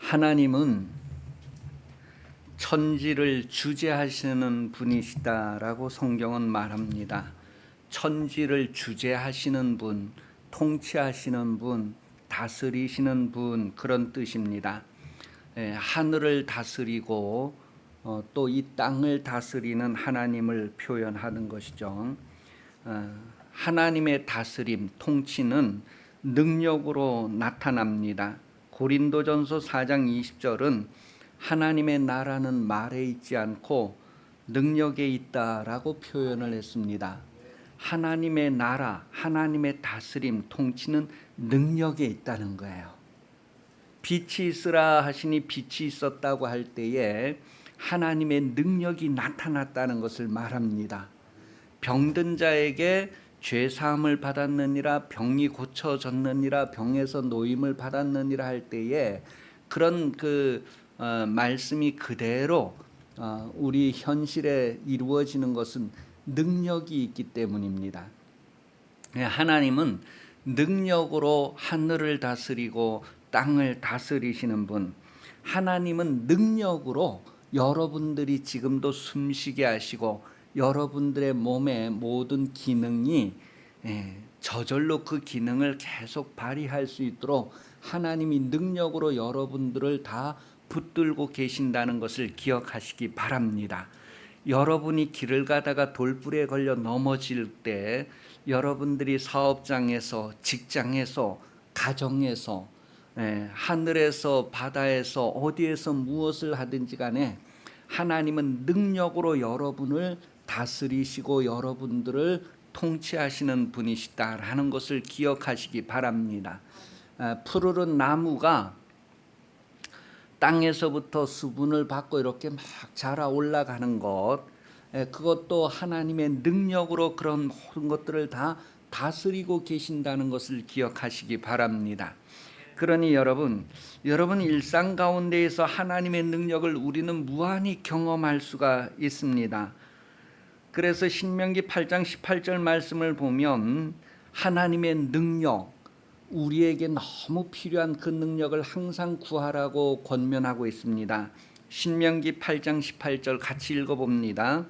하나님은 천지를 주재하시는 분이시다라고 성경은 말합니다. 천지를 주재하시는 분, 통치하시는 분, 다스리시는 분, 그런 뜻입니다. 하늘을 다스리고 또 이 땅을 다스리는 하나님을 표현하는 것이죠. 하나님의 다스림, 통치는 능력으로 나타납니다. 고린도전서 4장 20절은 하나님의 나라는 말에 있지 않고 능력에 있다라고 표현을 했습니다. 하나님의 나라, 하나님의 다스림, 통치는 능력에 있다는 거예요. 빛이 있으라 하시니 빛이 있었다고 할 때에 하나님의 능력이 나타났다는 것을 말합니다. 병든 자에게 죄 사함을 받았느니라, 병이 고쳐졌느니라, 병에서 노임을 받았느니라 할 때에 그런 말씀이 그대로 우리 현실에 이루어지는 것은 능력이 있기 때문입니다. 하나님은 능력으로 하늘을 다스리고 땅을 다스리시는 분, 하나님은 능력으로 여러분들이 지금도 숨쉬게 하시고 여러분들의 몸의 모든 기능이 저절로 그 기능을 계속 발휘할 수 있도록 하나님이 능력으로 여러분들을 다 붙들고 계신다는 것을 기억하시기 바랍니다. 여러분이 길을 가다가 돌불에 걸려 넘어질 때 여러분들이 사업장에서, 직장에서, 가정에서, 하늘에서, 바다에서, 어디에서 무엇을 하든지 간에 하나님은 능력으로 여러분을 다스리시고 여러분들을 통치하시는 분이시다라는 것을 기억하시기 바랍니다. 푸르른 나무가 땅에서부터 수분을 받고 이렇게 막 자라 올라가는 것, 그것도 하나님의 능력으로 그런 모든 것들을 다 다스리고 계신다는 것을 기억하시기 바랍니다. 그러니 여러분 일상 가운데에서 하나님의 능력을 우리는 무한히 경험할 수가 있습니다. 그래서 신명기 8장 18절 말씀을 보면 하나님의 능력, 우리에게 너무 필요한 그 능력을 항상 구하라고 권면하고 있습니다. 신명기 8장 18절 같이 읽어봅니다.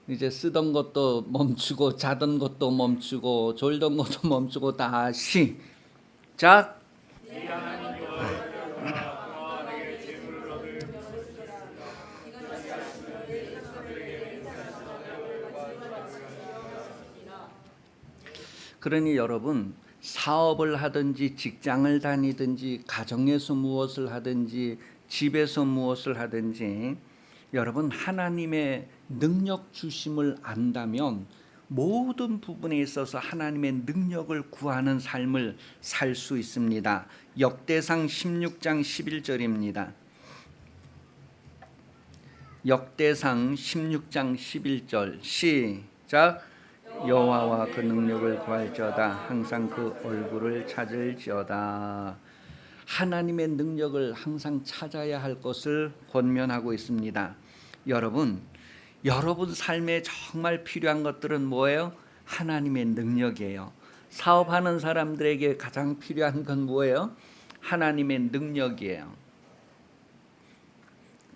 이제 쓰던 것도 멈추고 자던 것도 멈추고 졸던 것도 멈추고 다 시작. 그러니 여러분 사업을 하든지 직장을 다니든지 가정에서 무엇을 하든지 집에서 무엇을 하든지 여러분 하나님의 능력 주심을 안다면 모든 부분에 있어서 하나님의 능력을 구하는 삶을 살 수 있습니다. 역대상 16장 11절입니다. 역대상 16장 11절 시작. 여호와와 그 능력을 구할지어다 항상 그 얼굴을 찾을지어다. 하나님의 능력을 항상 찾아야 할 것을 권면하고 있습니다. 여러분 삶에 정말 필요한 것들은 뭐예요? 하나님의 능력이에요. 사업하는 사람들에게 가장 필요한 건 뭐예요? 하나님의 능력이에요.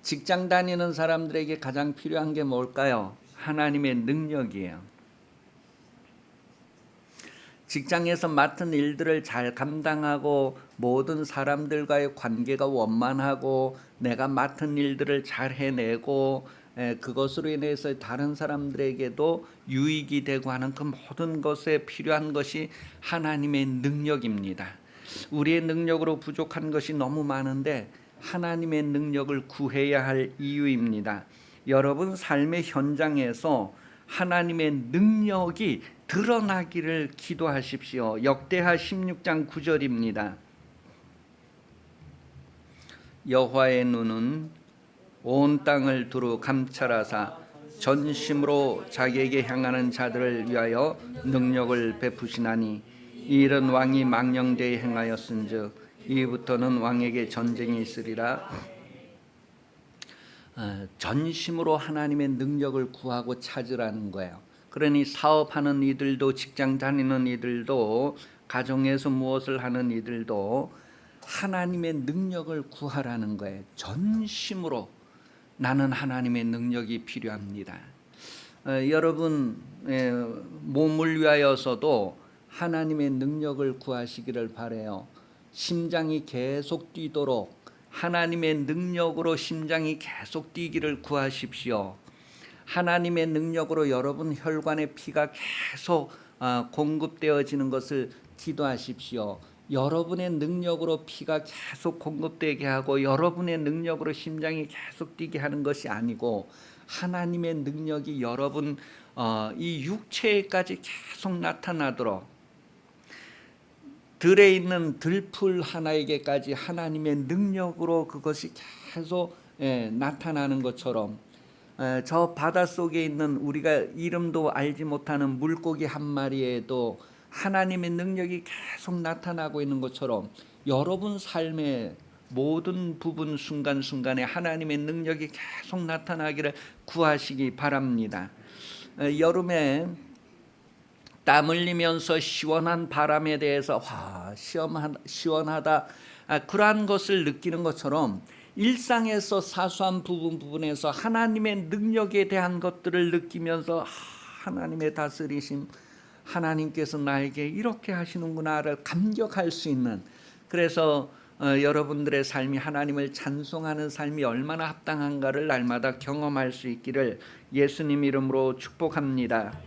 직장 다니는 사람들에게 가장 필요한 게 뭘까요? 하나님의 능력이에요. 직장에서 맡은 일들을 잘 감당하고 모든 사람들과의 관계가 원만하고 내가 맡은 일들을 잘 해내고 그것으로 인해서 다른 사람들에게도 유익이 되고 하는 그 모든 것에 필요한 것이 하나님의 능력입니다. 우리의 능력으로 부족한 것이 너무 많은데 하나님의 능력을 구해야 할 이유입니다. 여러분 삶의 현장에서 하나님의 능력이 드러나기를 기도하십시오. 역대하 16장 9절입니다. 여호와의 눈은 온 땅을 두루 감찰하사 전심으로 자기에게 향하는 자들을 위하여 능력을 베푸시나니 이 일은 왕이 망령되이 행하였은즉 이후부터는 왕에게 전쟁이 있으리라. 전심으로 하나님의 능력을 구하고 찾으라는 거예요. 그러니 사업하는 이들도 직장 다니는 이들도 가정에서 무엇을 하는 이들도 하나님의 능력을 구하라는 거예요. 전심으로 나는 하나님의 능력이 필요합니다. 여러분 몸을 위하여서도 하나님의 능력을 구하시기를 바라요. 심장이 계속 뛰도록 하나님의 능력으로 심장이 계속 뛰기를 구하십시오. 하나님의 능력으로 여러분 혈관에 피가 계속 공급되어지는 것을 기도하십시오. 여러분의 능력으로 피가 계속 공급되게 하고 여러분의 능력으로 심장이 계속 뛰게 하는 것이 아니고 하나님의 능력이 여러분 이 육체에까지 계속 나타나도록 들에 있는 들풀 하나에게까지 하나님의 능력으로 그것이 계속 나타나는 것처럼 저 바닷속에 있는 우리가 이름도 알지 못하는 물고기 한 마리에도 하나님의 능력이 계속 나타나고 있는 것처럼 여러분 삶의 모든 부분 순간순간에 하나님의 능력이 계속 나타나기를 구하시기 바랍니다. 여름에 땀 흘리면서 시원한 바람에 대해서 시원하다 그러한 것을 느끼는 것처럼 일상에서 사소한 부분에서 하나님의 능력에 대한 것들을 느끼면서 하나님의 다스리심, 하나님께서 나에게 이렇게 하시는구나를 감격할 수 있는, 그래서 여러분들의 삶이 하나님을 찬송하는 삶이 얼마나 합당한가를 날마다 경험할 수 있기를 예수님 이름으로 축복합니다.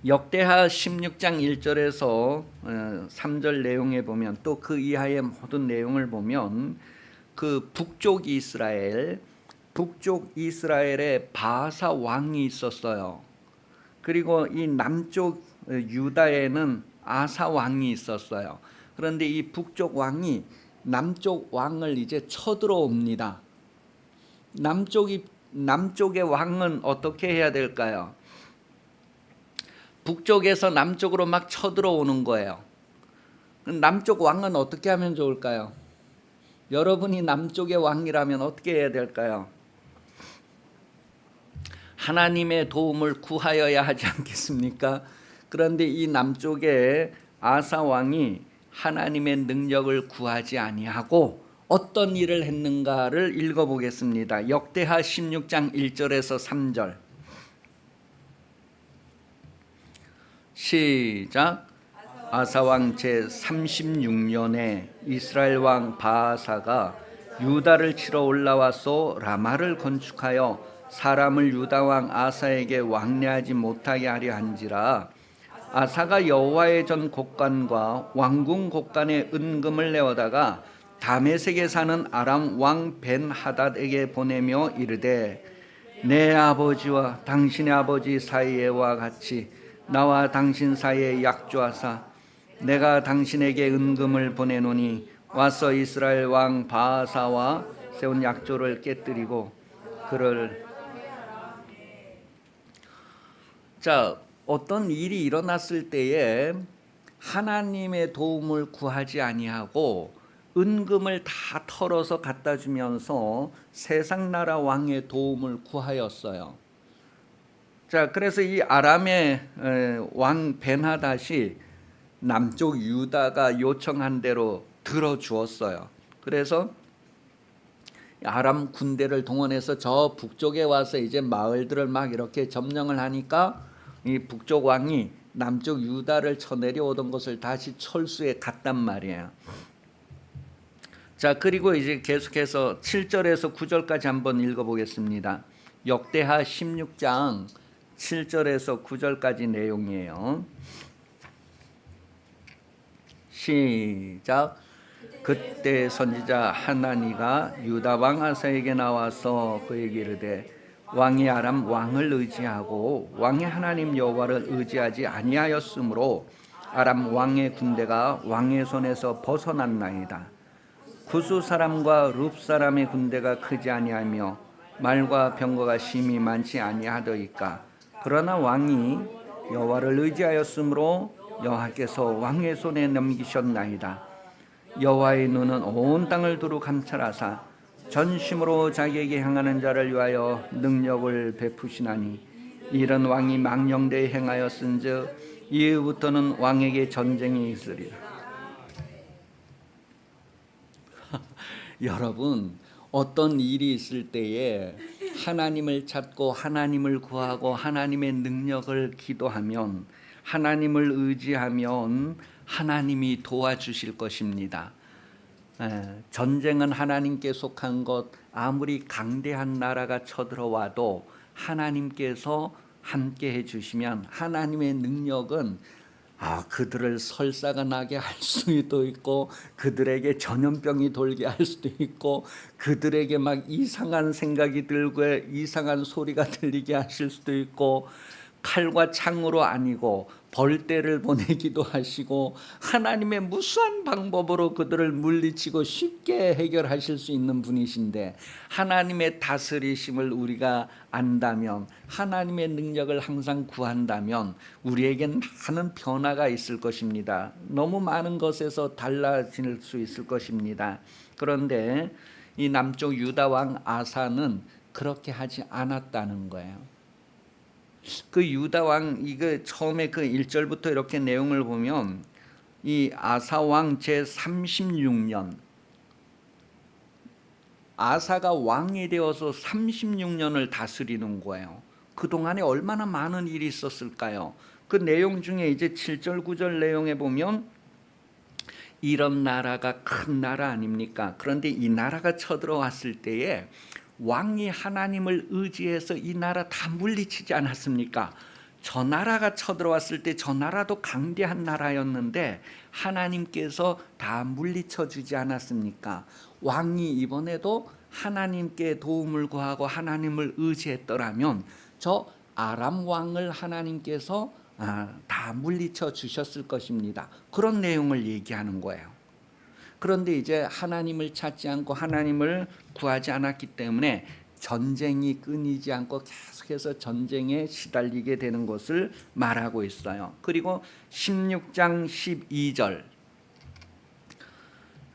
역대하 16장 1절에서 3절 내용에 보면 또 그 이하의 모든 내용을 보면 그 북쪽 이스라엘에 바사 왕이 있었어요. 그리고 이 남쪽 유다에는 아사 왕이 있었어요. 그런데 이 북쪽 왕이 남쪽 왕을 이제 쳐들어옵니다. 남쪽의 왕은 어떻게 해야 될까요? 북쪽에서 남쪽으로 막 쳐들어오는 거예요. 남쪽 왕은 어떻게 하면 좋을까요? 여러분이 남쪽의 왕이라면 어떻게 해야 될까요? 하나님의 도움을 구하여야 하지 않겠습니까? 그런데 이 남쪽의 아사 왕이 하나님의 능력을 구하지 아니하고 어떤 일을 했는가를 읽어보겠습니다. 역대하 16장 1절에서 3절 시작. 아사왕 제36년에 이스라엘 왕 바아사가 유다를 치러 올라와서 라마를 건축하여 사람을 유다 왕 아사에게 왕래하지 못하게 하려 한지라. 아사가 여호와의 전 곡간과 왕궁 곡간에 은금을 내어다가 다메섹에 사는 아람 왕 벤하닷에게 보내며 이르되 내 아버지와 당신의 아버지 사이에와 같이 나와 당신 사이에 약조하사 내가 당신에게 은금을 보내노니 와서 이스라엘 왕 바아사와 세운 약조를 깨뜨리고 그를. 자, 어떤 일이 일어났을 때에 하나님의 도움을 구하지 아니하고 은금을 다 털어서 갖다 주면서 세상 나라 왕의 도움을 구하였어요. 자, 그래서 이 아람의 왕 벤하닷이 남쪽 유다가 요청한 대로 들어주었어요. 그래서 아람 군대를 동원해서 저 북쪽에 와서 이제 마을들을 막 이렇게 점령을 하니까 이 북쪽 왕이 남쪽 유다를 쳐내려오던 것을 다시 철수해 갔단 말이에요. 자, 그리고 이제 계속해서 7절에서 9절까지 한번 읽어보겠습니다. 역대하 16장 7절에서 9절까지 내용이에요. 시작. 그때 선지자 하나니가 유다 왕 아사에게 나와서 그에게 이르되 왕이 아람 왕을 의지하고 왕의 하나님 여호와를 의지하지 아니하였으므로 아람 왕의 군대가 왕의 손에서 벗어났나이다. 구스 사람과 룹 사람의 군대가 크지 아니하며 말과 병거가 심히 많지 아니하더이까. 그러나 왕이 여호와를 의지하였으므로 여호와께서 왕의 손에 넘기셨나이다. 여호와의 눈은 온 땅을 두루 감찰하사 전심으로 자기에게 향하는 자를 위하여 능력을 베푸시나니 이런 왕이 망령되이 행하였은즉 이후부터는 왕에게 전쟁이 있으리라. 여러분, 어떤 일이 있을 때에 하나님을 찾고 하나님을 구하고 하나님의 능력을 기도하면, 하나님을 의지하면 하나님이 도와주실 것입니다. 전쟁은 하나님께 속한 것, 아무리 강대한 나라가 쳐들어와도 하나님께서 함께 해주시면 하나님의 능력은 그들을 설사가 나게 할 수도 있고, 그들에게 전염병이 돌게 할 수도 있고, 그들에게 막 이상한 생각이 들고 이상한 소리가 들리게 하실 수도 있고, 칼과 창으로 아니고 벌떼를 보내기도 하시고, 하나님의 무수한 방법으로 그들을 물리치고 쉽게 해결하실 수 있는 분이신데, 하나님의 다스리심을 우리가 안다면, 하나님의 능력을 항상 구한다면 우리에겐 많은 변화가 있을 것입니다. 너무 많은 것에서 달라질 수 있을 것입니다. 그런데 이 남쪽 유다 왕 아사는 그렇게 하지 않았다는 거예요. 그 유다 왕, 이거 처음에 그 1절부터 이렇게 내용을 보면, 이 아사 왕 제 36년, 아사가 왕이 되어서 36년을 다스리는 거예요. 그동안에 얼마나 많은 일이 있었을까요? 그 내용 중에 이제 7절 9절 내용에 보면, 이런 나라가 큰 나라 아닙니까? 그런데 이 나라가 쳐들어왔을 때에 왕이 하나님을 의지해서 이 나라 다 물리치지 않았습니까? 저 나라가 쳐들어왔을 때 저 나라도 강대한 나라였는데 하나님께서 다 물리쳐 주지 않았습니까? 왕이 이번에도 하나님께 도움을 구하고 하나님을 의지했더라면 저 아람 왕을 하나님께서 다 물리쳐 주셨을 것입니다. 그런 내용을 얘기하는 거예요. 그런데 이제 하나님을 찾지 않고 하나님을 구하지 않았기 때문에 전쟁이 끊이지 않고 계속해서 전쟁에 시달리게 되는 것을 말하고 있어요. 그리고 16장 12절,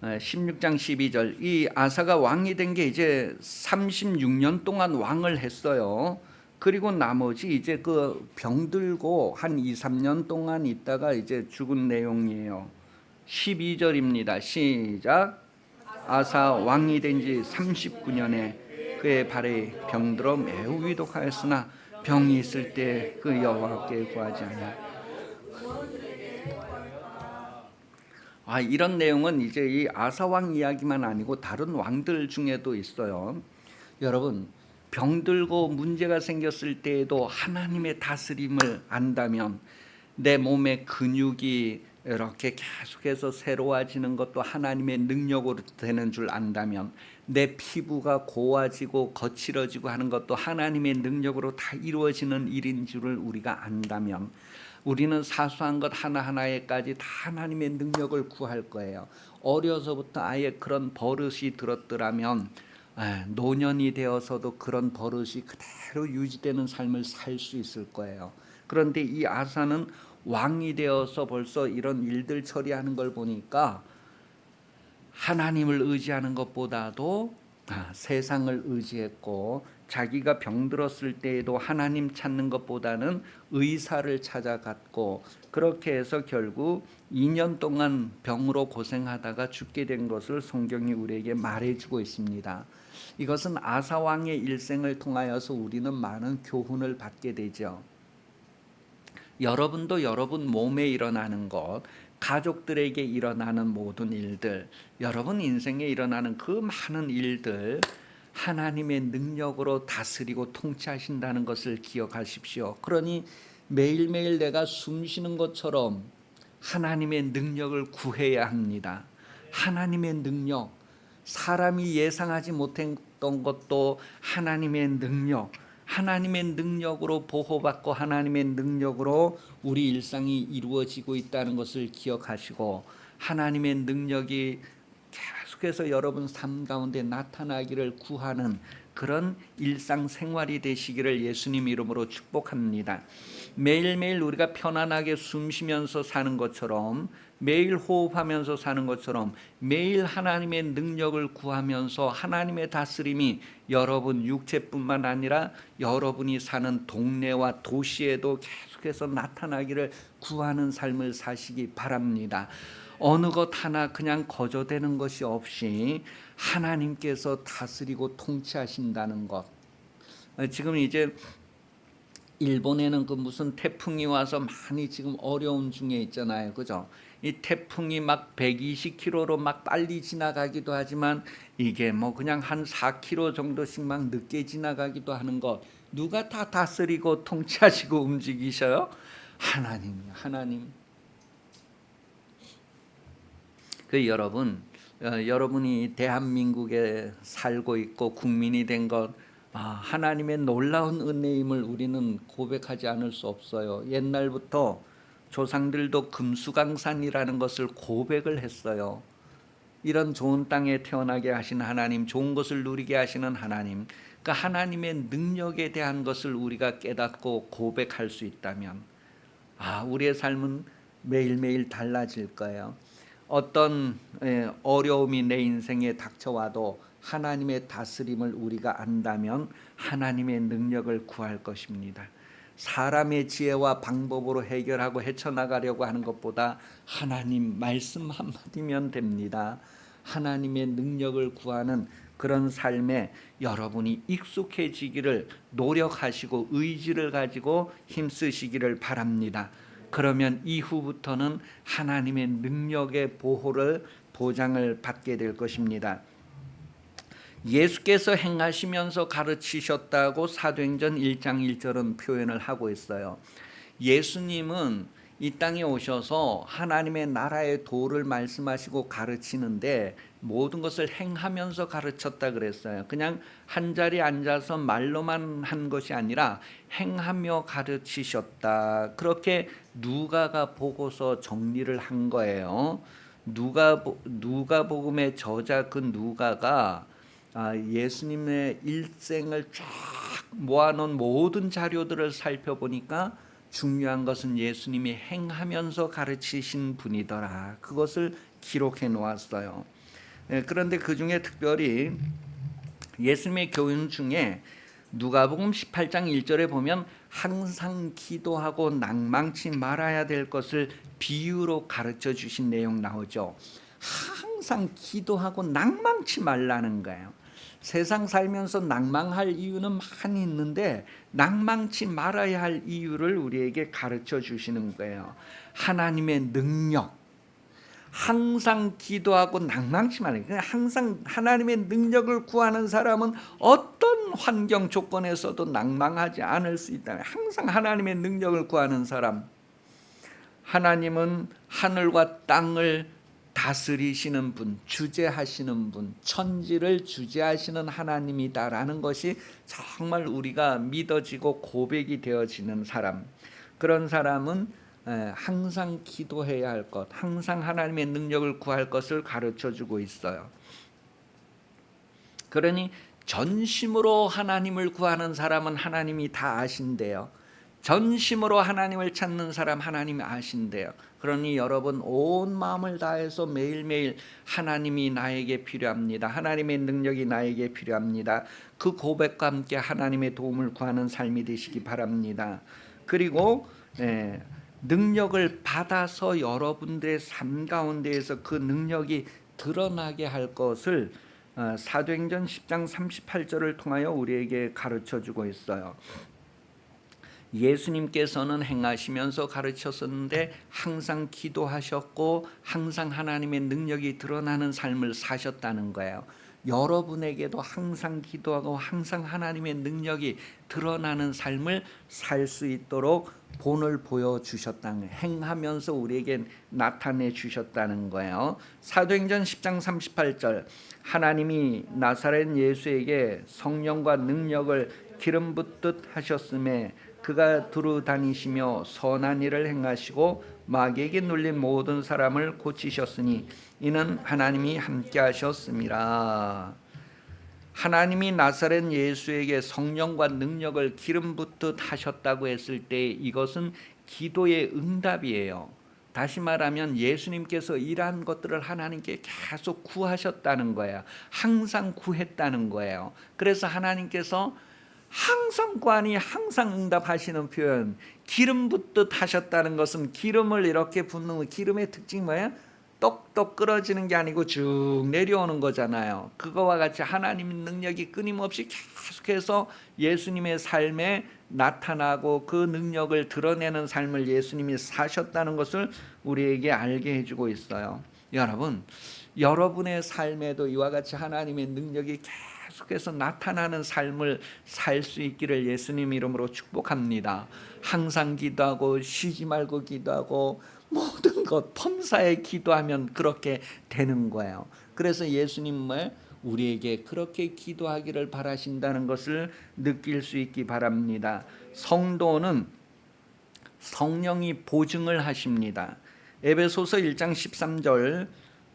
16장 12절, 이 아사가 왕이 된 게 이제 36년 동안 왕을 했어요. 그리고 나머지 이제 그 병들고 한 2, 3년 동안 있다가 이제 죽은 내용이에요. 12절입니다. 시작. 아사 왕이 된 지 39년에 그의 발에 병들어 매우 위독하였으나 병이 있을 때 그 여호와께 구하지 아니하였다. 이런 내용은 이제 이 아사 왕 이야기만 아니고 다른 왕들 중에도 있어요. 여러분, 병들고 문제가 생겼을 때에도 하나님의 다스림을 안다면, 내 몸의 근육이 이렇게 계속해서 새로워지는 것도 하나님의 능력으로 되는 줄 안다면, 내 피부가 고와지고 거칠어지고 하는 것도 하나님의 능력으로 다 이루어지는 일인 줄을 우리가 안다면, 우리는 사소한 것 하나하나에까지 다 하나님의 능력을 구할 거예요. 어려서부터 아예 그런 버릇이 들었더라면 노년이 되어서도 그런 버릇이 그대로 유지되는 삶을 살 수 있을 거예요. 그런데 이 아사는 왕이 되어서 벌써 이런 일들 처리하는 걸 보니까 하나님을 의지하는 것보다도 세상을 의지했고, 자기가 병들었을 때에도 하나님 찾는 것보다는 의사를 찾아갔고, 그렇게 해서 결국 2년 동안 병으로 고생하다가 죽게 된 것을 성경이 우리에게 말해주고 있습니다. 이것은 아사 왕의 일생을 통하여서 우리는 많은 교훈을 받게 되죠. 여러분도 여러분 몸에 일어나는 것, 가족들에게 일어나는 모든 일들, 여러분 인생에 일어나는 그 많은 일들 하나님의 능력으로 다스리고 통치하신다는 것을 기억하십시오. 그러니 매일매일 내가 숨쉬는 것처럼 하나님의 능력을 구해야 합니다. 하나님의 능력, 사람이 예상하지 못했던 것도 하나님의 능력, 하나님의 능력으로 보호받고 하나님의 능력으로 우리 일상이 이루어지고 있다는 것을 기억하시고, 하나님의 능력이 계속해서 여러분 삶 가운데 나타나기를 구하는 그런 일상생활이 되시기를 예수님 이름으로 축복합니다. 매일매일 우리가 편안하게 숨쉬면서 사는 것처럼 매일 호흡하면서 사는 것처럼 매일 하나님의 능력을 구하면서 하나님의 다스림이 여러분 육체뿐만 아니라 여러분이 사는 동네와 도시에도 계속해서 나타나기를 구하는 삶을 사시기 바랍니다. 어느 것 하나 그냥 거저되는 것이 없이 하나님께서 다스리고 통치하신다는 것. 지금 이제 일본에는 그 무슨 태풍이 와서 많이 지금 어려운 중에 있잖아요. 그죠? 이 태풍이 막 120km로 막 빨리 지나가기도 하지만 이게 뭐 그냥 한 4km 정도씩 막 늦게 지나가기도 하는 것. 누가 다 다스리고 통치하시고 움직이셔요? 하나님. 여러분이 대한민국에 살고 있고 국민이 된 것, 하나님의 놀라운 은혜임을 우리는 고백하지 않을 수 없어요. 옛날부터 조상들도 금수강산이라는 것을 고백을 했어요. 이런 좋은 땅에 태어나게 하신 하나님, 좋은 것을 누리게 하시는 하나님, 그 하나님의 능력에 대한 것을 우리가 깨닫고 고백할 수 있다면 우리의 삶은 매일매일 달라질 거예요. 어떤 어려움이 내 인생에 닥쳐와도 하나님의 다스림을 우리가 안다면 하나님의 능력을 구할 것입니다. 사람의 지혜와 방법으로 해결하고 헤쳐나가려고 하는 것보다 하나님 말씀 한마디면 됩니다. 하나님의 능력을 구하는 그런 삶에 여러분이 익숙해지기를 노력하시고 의지를 가지고 힘쓰시기를 바랍니다. 그러면 이후부터는 하나님의 능력의 보장을 받게 될 것입니다. 예수께서 행하시면서 가르치셨다고 사도행전 1장 1절은 표현을 하고 있어요. 예수님은 이 땅에 오셔서 하나님의 나라의 도를 말씀하시고 가르치는데 모든 것을 행하면서 가르쳤다 그랬어요. 그냥 한 자리에 앉아서 말로만 한 것이 아니라 행하며 가르치셨다. 그렇게 누가가 보고서 정리를 한 거예요. 누가복음의 저자 그 누가가 예수님의 일생을 쫙 모아놓은 모든 자료들을 살펴보니까 중요한 것은 예수님이 행하면서 가르치신 분이더라. 그것을 기록해 놓았어요. 그런데 그 중에 특별히 예수님의 교훈 중에 누가복음 18장 1절에 보면 항상 기도하고 낭망치 말아야 될 것을 비유로 가르쳐 주신 내용 나오죠. 항상 기도하고 낭망치 말라는 거예요. 세상 살면서 낭망할 이유는 많이 있는데 낭망치 말아야 할 이유를 우리에게 가르쳐 주시는 거예요. 하나님의 능력, 항상 기도하고 낭망치 말아요. 항상 하나님의 능력을 구하는 사람은 어떤 환경 조건에서도 낭망하지 않을 수 있다. 항상 하나님의 능력을 구하는 사람, 하나님은 하늘과 땅을 다스리시는 분, 주재하시는 분, 천지를 주재하시는 하나님이다라는 것이 정말 우리가 믿어지고 고백이 되어지는 사람, 그런 사람은 항상 기도해야 할 것, 항상 하나님의 능력을 구할 것을 가르쳐주고 있어요. 그러니 전심으로 하나님을 구하는 사람은 하나님이 다 아신대요. 전심으로 하나님을 찾는 사람 하나님이 아신대요. 그러니 여러분 온 마음을 다해서 매일매일 하나님이 나에게 필요합니다. 하나님의 능력이 나에게 필요합니다. 그 고백과 함께 하나님의 도움을 구하는 삶이 되시기 바랍니다. 그리고 능력을 받아서 여러분들의 삶 가운데에서 그 능력이 드러나게 할 것을 사도행전 10장 38절을 통하여 우리에게 가르쳐주고 있어요. 예수님께서는 행하시면서 가르쳤었는데 항상 기도하셨고 항상 하나님의 능력이 드러나는 삶을 사셨다는 거예요. 여러분에게도 항상 기도하고 항상 하나님의 능력이 드러나는 삶을 살 수 있도록 본을 보여주셨다는, 행하면서 우리에게 나타내 주셨다는 거예요. 사도행전 10장 38절, 하나님이 나사렛 예수에게 성령과 능력을 기름 붓듯 하셨음에 그가 두루 다니시며 선한 일을 행하시고 마귀에게 눌린 모든 사람을 고치셨으니 이는 하나님이 함께 하셨습니다. 하나님이 나사렛 예수에게 성령과 능력을 기름 붓듯 하셨다고 했을 때 이것은 기도의 응답이에요. 다시 말하면 예수님께서 이러한 것들을 하나님께 계속 구하셨다는 거예요. 항상 구했다는 거예요. 그래서 하나님께서 항상 구하니 항상 응답하시는 표현, 기름 붓듯 하셨다는 것은 기름을 이렇게 붓는 기름의 특징이 뭐예요? 똑똑 끓어지는 게 아니고 쭉 내려오는 거잖아요. 그거와 같이 하나님의 능력이 끊임없이 계속해서 예수님의 삶에 나타나고 그 능력을 드러내는 삶을 예수님이 사셨다는 것을 우리에게 알게 해주고 있어요. 여러분, 여러분의 삶에도 이와 같이 하나님의 능력이 계속해서 나타나는 삶을 살 수 있기를 예수님 이름으로 축복합니다. 항상 기도하고 쉬지 말고 기도하고 모든 것 범사에 기도하면 그렇게 되는 거예요. 그래서 예수님은 우리에게 그렇게 기도하기를 바라신다는 것을 느낄 수 있기 바랍니다. 성도는 성령이 보증을 하십니다. 에베소서 1장 13절,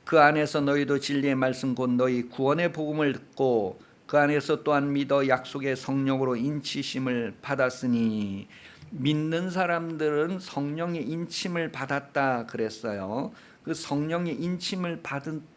그 안에서 너희도 진리의 말씀 곧 너희 구원의 복음을 듣고 그 안에서 또한 믿어 약속의 성령으로 인치심을 받았으니, 믿는 사람들은 성령의 인침을 받았다 그랬어요. 그 성령의 인침을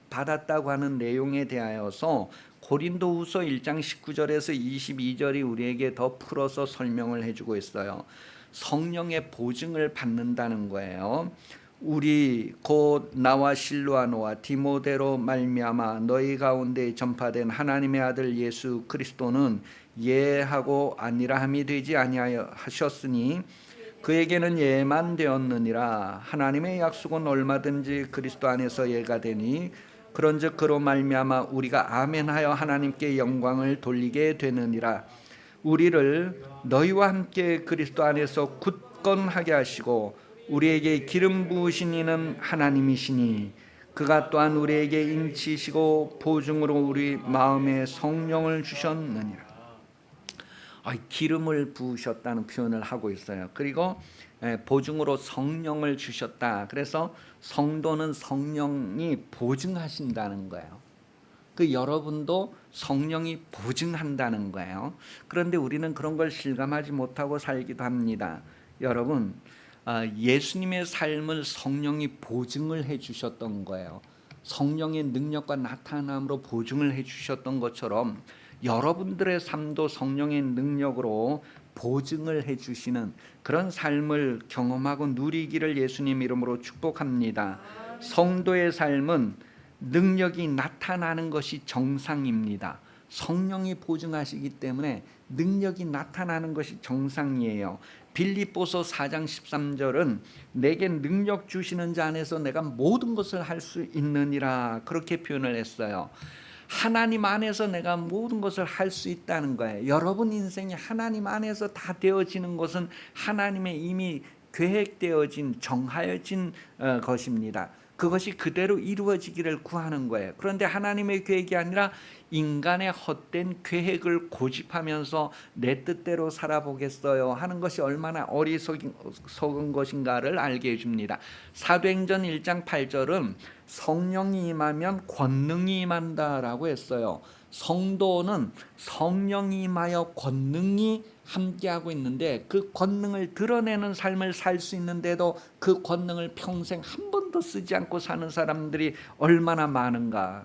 받았다고 하는 내용에 대하여서 고린도후서 1장 19절에서 22절이 우리에게 더 풀어서 설명을 해주고 있어요. 성령의 보증을 받는다는 거예요. 우리 곧 나와 실로아노와 디모데로 말미암아 너희 가운데 전파된 하나님의 아들 예수 그리스도는 예하고 아니라함이 되지 아니하셨으니 그에게는 예만 되었느니라. 하나님의 약속은 얼마든지 그리스도 안에서 예가 되니 그런즉 그로 말미암아 우리가 아멘하여 하나님께 영광을 돌리게 되느니라. 우리를 너희와 함께 그리스도 안에서 굳건하게 하시고 우리에게 기름 부으신 이는 하나님이시니 그가 또한 우리에게 인치시고 보증으로 우리 마음에 성령을 주셨느니라. 기름을 부으셨다는 표현을 하고 있어요. 그리고 보증으로 성령을 주셨다. 그래서 성도는 성령이 보증하신다는 거예요. 그 여러분도 성령이 보증한다는 거예요. 그런데 우리는 그런 걸 실감하지 못하고 살기도 합니다. 여러분, 예수님의 삶을 성령이 보증을 해주셨던 거예요. 성령의 능력과 나타남으로 보증을 해주셨던 것처럼 여러분들의 삶도 성령의 능력으로 보증을 해주시는 그런 삶을 경험하고 누리기를 예수님 이름으로 축복합니다. 성도의 삶은 능력이 나타나는 것이 정상입니다. 성령이 보증하시기 때문에 능력이 나타나는 것이 정상이에요. 빌립보서 4장 13절은 내게 능력 주시는 자 안에서 내가 모든 것을 할 수 있느니라, 그렇게 표현을 했어요. 하나님 안에서 내가 모든 것을 할 수 있다는 거예요. 여러분 인생이 하나님 안에서 다 되어지는 것은 하나님의 이미 계획되어진 정하여진 것입니다. 그것이 그대로 이루어지기를 구하는 거예요. 그런데 하나님의 계획이 아니라 인간의 헛된 계획을 고집하면서 내 뜻대로 살아보겠어요 하는 것이 얼마나 어리석은 것인가를 알게 해줍니다. 사도행전 1장 8절은 성령이 임하면 권능이 임한다라고 했어요. 성도는 성령이 임하여 권능이 함께하고 있는데 그 권능을 드러내는 삶을 살 수 있는데도 그 권능을 평생 한 번도 쓰지 않고 사는 사람들이 얼마나 많은가.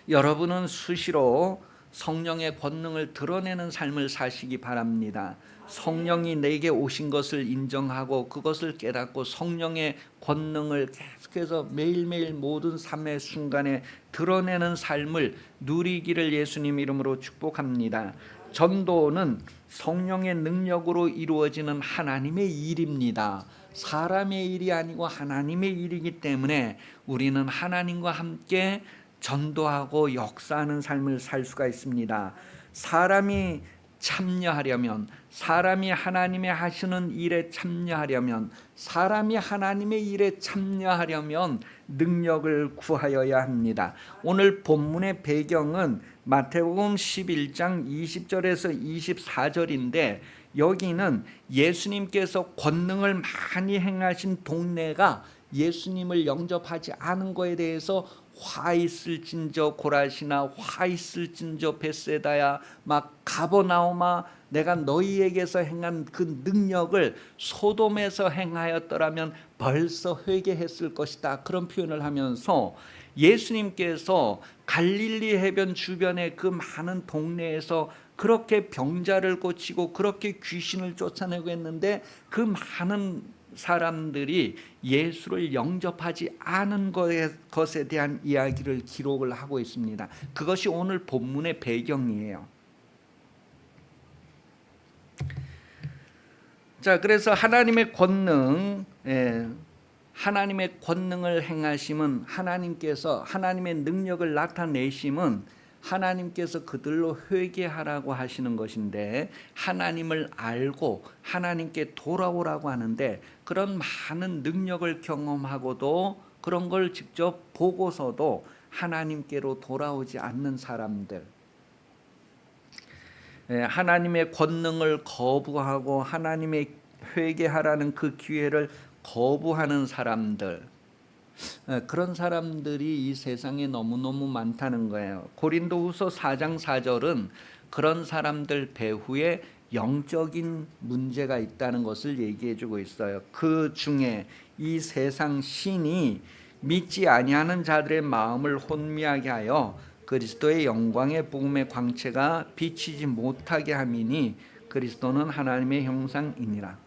여러분은 수시로 성령의 권능을 드러내는 삶을 사시기 바랍니다. 성령이 내게 오신 것을 인정하고 그것을 깨닫고 성령의 권능을 계속해서 매일매일 모든 삶의 순간에 드러내는 삶을 누리기를 예수님 이름으로 축복합니다. 전도는 성령의 능력으로 이루어지는 하나님의 일입니다. 사람의 일이 아니고 하나님의 일이기 때문에 우리는 하나님과 함께 전도하고 역사하는 삶을 살 수가 있습니다. 사람이 참여하려면, 사람이 하나님의 하시는 일에 참여하려면, 사람이 하나님의 일에 참여하려면 능력을 구하여야 합니다. 오늘 본문의 배경은 마태복음 11장 20절에서 24절인데 여기는 예수님께서 권능을 많이 행하신 동네가 예수님을 영접하지 않은 것에 대해서 화 있을진저 고라시나 화 있을진저 벳세다야 막 가버나움아 내가 너희에게서 행한 그 능력을 소돔에서 행하였더라면 벌써 회개했을 것이다. 그런 표현을 하면서 예수님께서 갈릴리 해변 주변의 그 많은 동네에서 그렇게 병자를 고치고 그렇게 귀신을 쫓아내고 했는데 그 많은 사람들이 예수를 영접하지 않은 것에 대한 이야기를 기록을 하고 있습니다. 그것이 오늘 본문의 배경이에요. 자, 그래서 하나님의 권능, 하나님의 권능을 행하심은 하나님께서 하나님의 능력을 나타내심은 하나님께서 그들로 회개하라고 하시는 것인데 하나님을 알고 하나님께 돌아오라고 하는데 그런 많은 능력을 경험하고도 그런 걸 직접 보고서도 하나님께로 돌아오지 않는 사람들, 하나님의 권능을 거부하고 하나님의 회개하라는 그 기회를 거부하는 사람들, 그런 사람들이 이 세상에 너무너무 많다는 거예요. 고린도후서 4장 4절은 그런 사람들 배후에 영적인 문제가 있다는 것을 얘기해 주고 있어요. 그 중에 이 세상 신이 믿지 아니하는 자들의 마음을 혼미하게 하여 그리스도의 영광의 복음의 광채가 비치지 못하게 함이니 그리스도는 하나님의 형상이니라.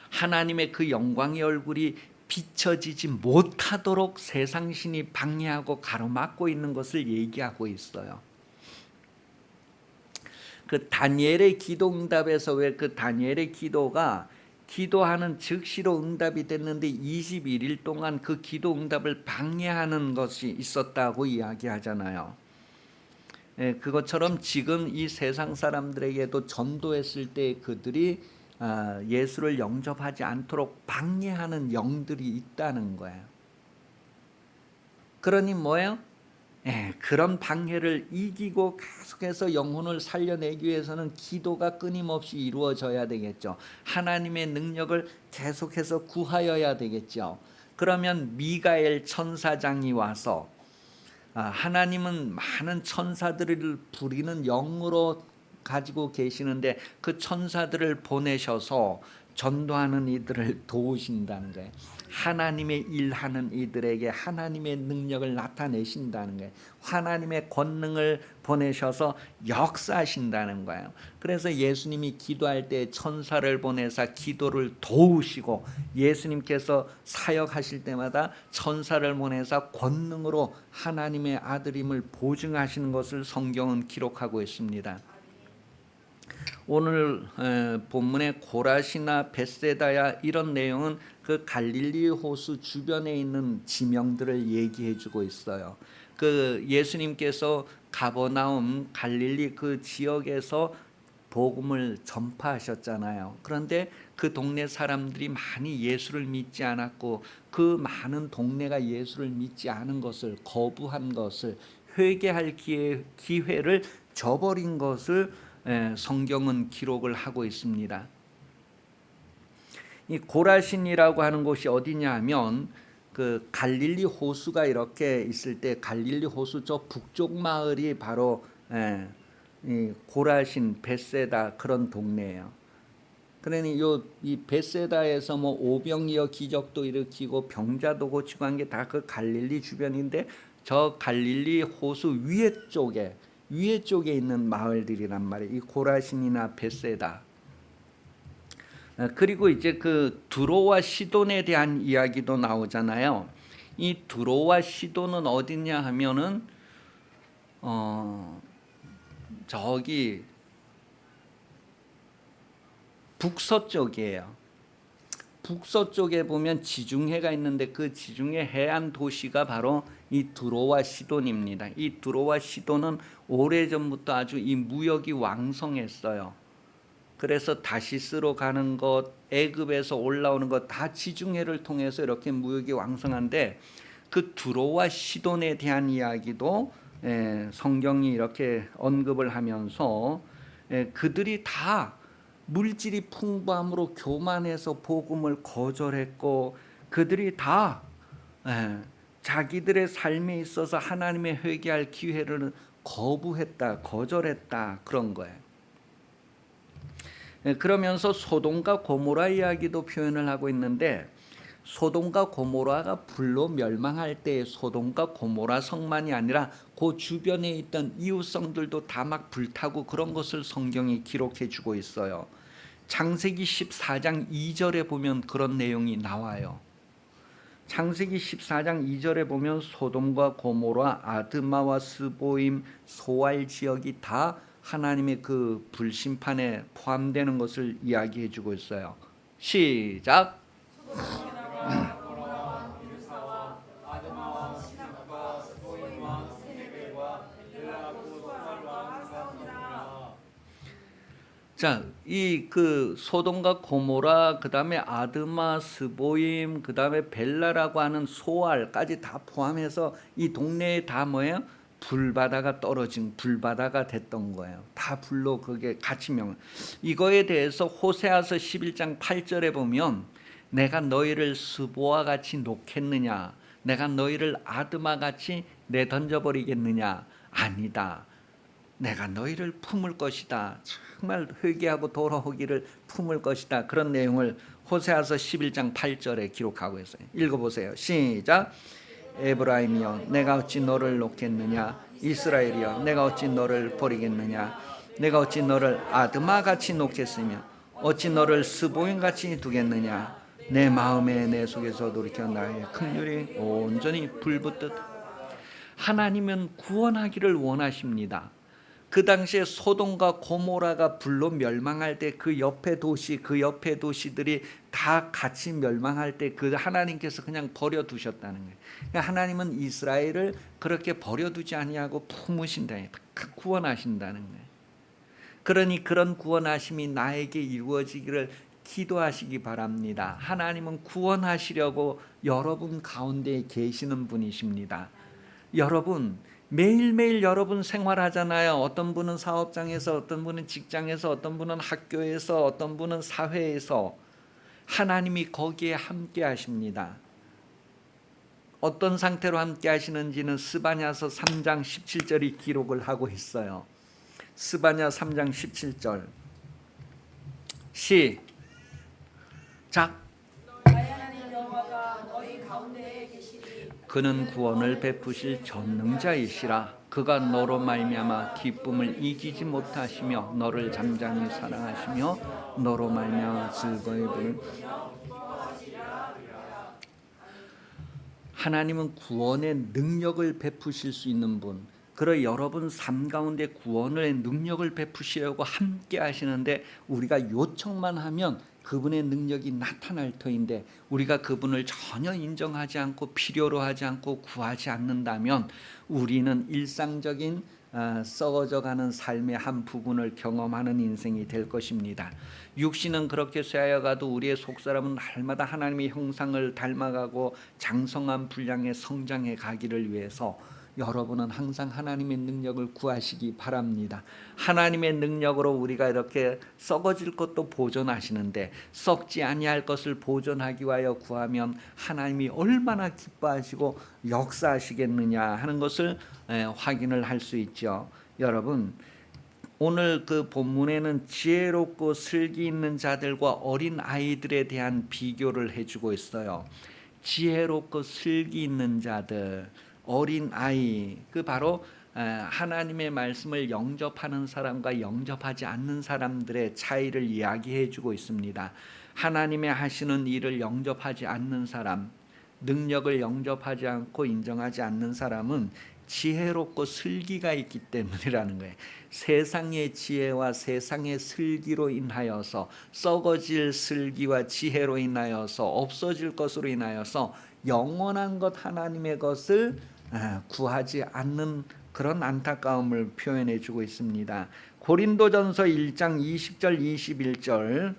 하나님의 그 영광의 얼굴이 비춰지지 못하도록 세상 신이 방해하고 가로막고 있는 것을 얘기하고 있어요. 그 다니엘의 기도 응답에서 왜 그 다니엘의 기도가 기도하는 즉시로 응답이 됐는데 21일 동안 그 기도 응답을 방해하는 것이 있었다고 이야기하잖아요. 그것처럼 지금 이 세상 사람들에게도 전도했을 때 그들이 예수를 영접하지 않도록 방해하는 영들이 있다는 거예요. 그러니 뭐예요? 그런 방해를 이기고 계속해서 영혼을 살려내기 위해서는 기도가 끊임없이 이루어져야 되겠죠. 하나님의 능력을 계속해서 구하여야 되겠죠. 그러면 미가엘 천사장이 와서 하나님은 많은 천사들을 부리는 영으로 가지고 계시는데 그 천사들을 보내셔서 전도하는 이들을 도우신다는 거예요. 하나님의 일하는 이들에게 하나님의 능력을 나타내신다는 거예요. 하나님의 권능을 보내셔서 역사하신다는 거예요. 그래서 예수님이 기도할 때 천사를 보내사 기도를 도우시고 예수님께서 사역하실 때마다 천사를 보내사 권능으로 하나님의 아들임을 보증하시는 것을 성경은 기록하고 있습니다. 오늘 본문의 고라시나 벳세다야 이런 내용은 그 갈릴리 호수 주변에 있는 지명들을 얘기해 주고 있어요. 그 예수님께서 가버나움 갈릴리 그 지역에서 복음을 전파하셨잖아요. 그런데 그 동네 사람들이 많이 예수를 믿지 않았고 그 많은 동네가 예수를 믿지 않은 것을 거부한 것을 회개할 기회를 저버린 것을 성경은 기록을 하고 있습니다. 이 고라신이라고 하는 곳이 어디냐 하면 그 갈릴리 호수가 이렇게 있을 때 갈릴리 호수 저 북쪽 마을이 바로 이 고라신 벳세다 그런 동네예요. 그러니 이 벳세다에서 뭐 오병이어 기적도 일으키고 병자도 고치고 한 게 다 그 갈릴리 주변인데 저 갈릴리 호수 위에 쪽에 있는 마을들이란 말이에요. 이 고라신이나 벳세다. 그리고 이제 그 두로와 시돈에 대한 이야기도 나오잖아요. 이 두로와 시돈은 어디냐 하면은 저기 북서쪽이에요. 북서쪽에 보면 지중해가 있는데 그 지중해 해안 도시가 바로 이 두로와 시돈입니다. 이 두로와 시돈은 오래전부터 아주 이 무역이 왕성했어요. 그래서 다시스로 가는 것, 애굽에서 올라오는 것 다 지중해를 통해서 이렇게 무역이 왕성한데 그 두로와 시돈에 대한 이야기도 성경이 이렇게 언급을 하면서 그들이 다 물질이 풍부함으로 교만해서 복음을 거절했고 그들이 다 자기들의 삶에 있어서 하나님의 회개할 기회를 거부했다, 거절했다 그런 거예요. 그러면서 소돔과 고모라 이야기도 표현을 하고 있는데 소돔과 고모라가 불로 멸망할 때 소돔과 고모라 성만이 아니라 그 주변에 있던 이웃성들도 다 막 불타고 그런 것을 성경이 기록해 주고 있어요. 창세기 14장 2절에 보면 그런 내용이 나와요. 창세기 14장 2절에 보면 소돔과 고모라, 아드마와 스보임, 소알 지역이 다 하나님의 그 불심판에 포함되는 것을 이야기해 주고 있어요. 시작. 자, 이 그 소돔과 고모라, 그다음에 아드마, 스보임, 그다음에 벨라라고 하는 소알까지 다 포함해서 이 동네에 다 뭐예요? 불바다가 떨어진 불바다가 됐던 거예요. 다 불로 그게 같이 명. 이거에 대해서 호세아서 11장 8절에 보면 내가 너희를 스보와 같이 놓겠느냐? 내가 너희를 아드마 같이 내던져 버리겠느냐? 아니다. 내가 너희를 품을 것이다. 정말 회개하고 돌아오기를 품을 것이다. 그런 내용을 호세아서 11장 8절에 기록하고 있어요. 읽어보세요. 시작. 에브라임이여 내가 어찌 너를 놓겠느냐? 이스라엘이여 내가 어찌 너를 버리겠느냐? 내가 어찌 너를 아드마같이 놓겠으며 어찌 너를 스보임같이 두겠느냐? 내 마음에 내 속에서 돌이켜 나의 긍휼이 온전히 불붙듯. 하나님은 구원하기를 원하십니다. 그 당시에 소돔과 고모라가 불로 멸망할 때 그 옆에 도시, 그 옆에 도시들이 다 같이 멸망할 때 그 하나님께서 그냥 버려두셨다는 거예요. 그러니까 하나님은 이스라엘을 그렇게 버려두지 아니하고 품으신다, 구원하신다는 거예요. 그러니 그런 구원하심이 나에게 이루어지기를 기도하시기 바랍니다. 하나님은 구원하시려고 여러분 가운데 계시는 분이십니다. 여러분 매일매일 여러분 생활하잖아요. 어떤 분은 사업장에서, 어떤 분은 직장에서, 어떤 분은 학교에서, 어떤 분은 사회에서. 하나님이 거기에 함께 하십니다. 어떤 상태로 함께 하시는지는 스바냐서 3장 17절이 기록을 하고 있어요. 스바냐 3장 17절 시작. 그는 구원을 베푸실 전능자이시라. 그가 너로 말미암아 기쁨을 이기지 못하시며 너를 잠잠히 사랑하시며 너로 말미암아 즐거이 부를. 하나님은 구원의 능력을 베푸실 수 있는 분. 그러 여러분 삶 가운데 구원의 능력을 베푸시려고 함께 하시는데 우리가 요청만 하면 그분의 능력이 나타날 터인데 우리가 그분을 전혀 인정하지 않고 필요로 하지 않고 구하지 않는다면 우리는 일상적인 썩어져가는 삶의 한 부분을 경험하는 인생이 될 것입니다. 육신은 그렇게 쇠하여가도 우리의 속사람은 날마다 하나님의 형상을 닮아가고 장성한 분량의 성장해 가기를 위해서 여러분은 항상 하나님의 능력을 구하시기 바랍니다. 하나님의 능력으로 우리가 이렇게 썩어질 것도 보존하시는데 썩지 아니할 것을 보존하기 위하여 구하면 하나님이 얼마나 기뻐하시고 역사하시겠느냐 하는 것을 확인을 할 수 있죠. 여러분 오늘 그 본문에는 지혜롭고 슬기 있는 자들과 어린 아이들에 대한 비교를 해주고 있어요. 지혜롭고 슬기 있는 자들, 어린 아이, 그 바로 하나님의 말씀을 영접하는 사람과 영접하지 않는 사람들의 차이를 이야기해 주고 있습니다. 하나님의 하시는 일을 영접하지 않는 사람, 능력을 영접하지 않고 인정하지 않는 사람은 지혜롭고 슬기가 있기 때문이라는 거예요. 세상의 지혜와 세상의 슬기로 인하여서 썩어질 슬기와 지혜로 인하여서 없어질 것으로 인하여서 영원한 것 하나님의 것을 구하지 않는 그런 안타까움을 표현해 주고 있습니다. 고린도전서 1장 20절 21절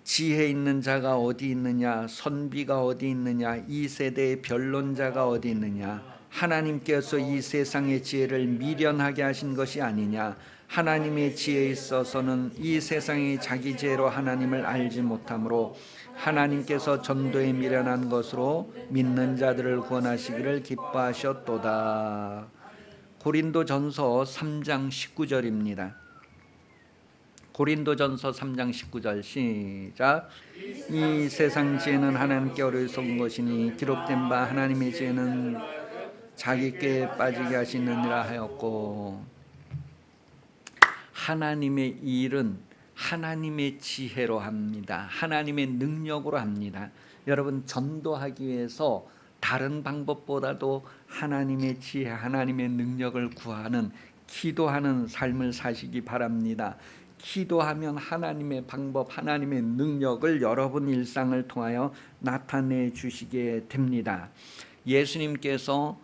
지혜 있는 자가 어디 있느냐, 선비가 어디 있느냐, 이 세대의 변론자가 어디 있느냐, 하나님께서 이 세상의 지혜를 미련하게 하신 것이 아니냐, 하나님의 지혜에 있어서는 이 세상이 자기 지혜로 하나님을 알지 못하므로 하나님께서 전도에 미련한 것으로 믿는 자들을 구원하시기를 기뻐하셨도다. 고린도전서 3장 19절입니다. 고린도전서 3장 19절 시작. 이 세상 지혜는 하나님께 어리석은 것이니 기록된 바 하나님의 지혜는 자기께 빠지게 하시느니라 하였고, 하나님의 일은 하나님의 지혜로 합니다. 하나님의 능력으로 합니다. 여러분, 전도하기 위해서 다른 방법보다도 하나님의 지혜, 하나님의 능력을 구하는, 기도하는 삶을 사시기 바랍니다. 기도하면 하나님의 방법, 하나님의 능력을 여러분 일상을 통하여 나타내 주시게 됩니다. 예수님께서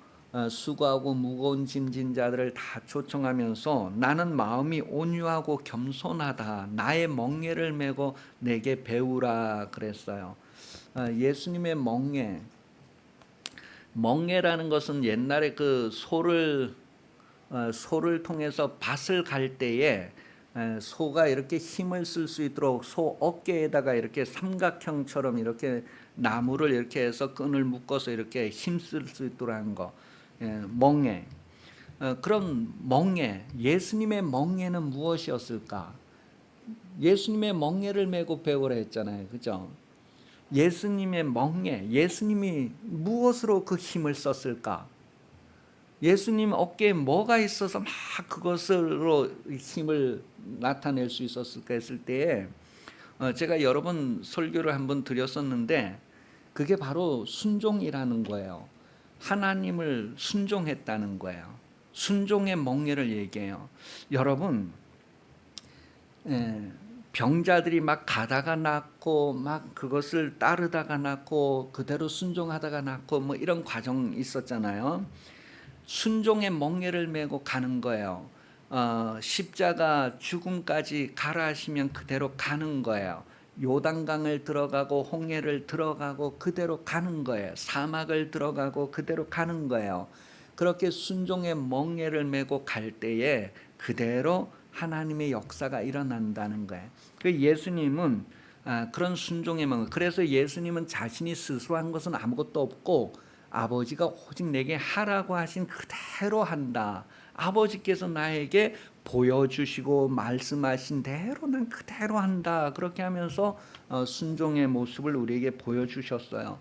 수고하고 무거운 짐진 자들을 다 초청하면서 나는 마음이 온유하고 겸손하다, 나의 멍에를 메고 내게 배우라 그랬어요. 예수님의 멍에라는 것은 옛날에 그 소를 통해서 밭을 갈 때에 소가 이렇게 힘을 쓸 수 있도록 소 어깨에다가 이렇게 삼각형처럼 이렇게 나무를 이렇게 해서 끈을 묶어서 이렇게 힘쓸 수 있도록 한 거, 멍에. 그럼 멍에, 예수님의 멍에는 무엇이었을까? 예수님의 멍에를 메고 배우라 했잖아요, 그죠? 예수님의 멍에, 예수님이 무엇으로 그 힘을 썼을까? 예수님 어깨에 뭐가 있어서 막 그것으로 힘을 나타낼 수 있었을까 했을 때에 제가 여러 번 설교를 한번 드렸었는데, 그게 바로 순종이라는 거예요. 하나님을 순종했다는 거예요. 순종의 멍에를 얘기해요. 여러분, 병자들이 막 가다가 낫고 막 그것을 따르다가 낫고 그대로 순종하다가 낫고 뭐 이런 과정이 있었잖아요. 순종의 멍에를 메고 가는 거예요. 십자가 죽음까지 가라 하시면 그대로 가는 거예요. 요단강을 들어가고 홍해를 들어가고 그대로 가는 거예요. 사막을 들어가고 그대로 가는 거예요. 그렇게 순종의 멍에를 메고 갈 때에 그대로 하나님의 역사가 일어난다는 거예요. 그 예수님은 그런 순종의 멍에, 그래서 예수님은 자신이 스스로 한 것은 아무것도 없고 아버지가 오직 내게 하라고 하신 그대로 한다. 아버지께서 나에게 보여주시고 말씀하신 대로 난 그대로 한다. 그렇게 하면서 순종의 모습을 우리에게 보여주셨어요.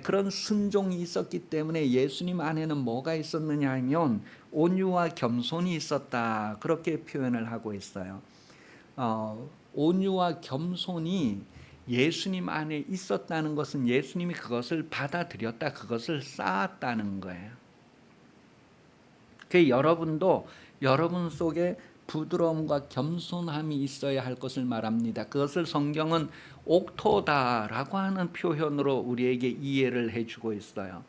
그런 순종이 있었기 때문에 예수님 안에는 뭐가 있었느냐 하면 온유와 겸손이 있었다. 그렇게 표현을 하고 있어요. 온유와 겸손이 예수님 안에 있었다는 것은 예수님이 그것을 받아들였다, 그것을 쌓았다는 거예요. 그 여러분도 여러분 속에 부드러움과 겸손함이 있어야 할 것을 말합니다. 그것을 성경은 옥토다라고 하는 표현으로 우리에게 이해를 해주고 있어요.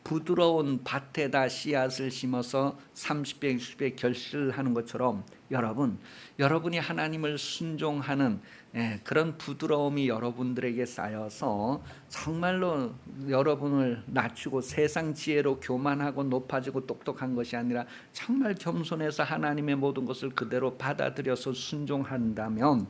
부드러운 밭에다 씨앗을 심어서 30배, 60배 결실하는 것처럼 여러분이 하나님을 순종하는 그런 부드러움이 여러분들에게 쌓여서 정말로 여러분을 낮추고 세상 지혜로 교만하고 높아지고 똑똑한 것이 아니라 정말 겸손해서 하나님의 모든 것을 그대로 받아들여서 순종한다면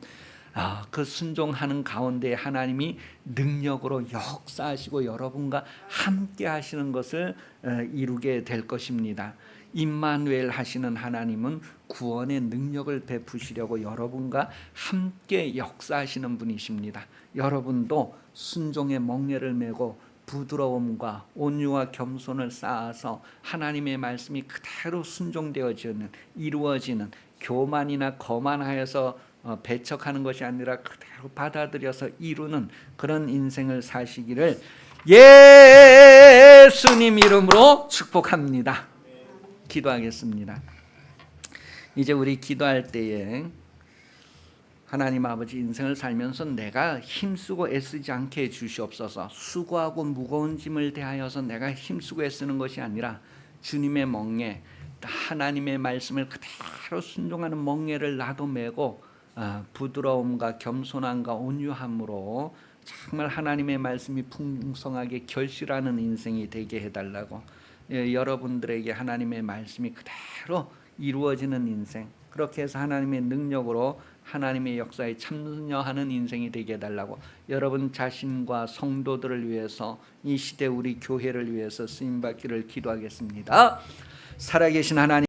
그 순종하는 가운데 하나님이 능력으로 역사하시고 여러분과 함께 하시는 것을 이루게 될 것입니다. 임마누엘 하시는 하나님은 구원의 능력을 베푸시려고 여러분과 함께 역사하시는 분이십니다. 여러분도 순종의 멍에를 메고 부드러움과 온유와 겸손을 쌓아서 하나님의 말씀이 그대로 순종되어지는, 이루어지는, 교만이나 거만하여서 배척하는 것이 아니라 그대로 받아들여서 이루는 그런 인생을 사시기를 예수님 이름으로 축복합니다. 기도하겠습니다. 이제 우리 기도할 때에 하나님 아버지, 인생을 살면서 내가 힘쓰고 애쓰지 않게 해주시옵소서. 수고하고 무거운 짐을 대하여서 내가 힘쓰고 애쓰는 것이 아니라 주님의 멍에, 하나님의 말씀을 그대로 순종하는 멍에를 나도 메고 부드러움과 겸손함과 온유함으로 정말 하나님의 말씀이 풍성하게 결실하는 인생이 되게 해달라고, 여러분들에게 하나님의 말씀이 그대로 이루어지는 인생, 그렇게 해서 하나님의 능력으로 하나님의 역사에 참여하는 인생이 되게 해달라고 여러분 자신과 성도들을 위해서 이 시대 우리 교회를 위해서 쓰임받기를 기도하겠습니다. 살아계신 하나님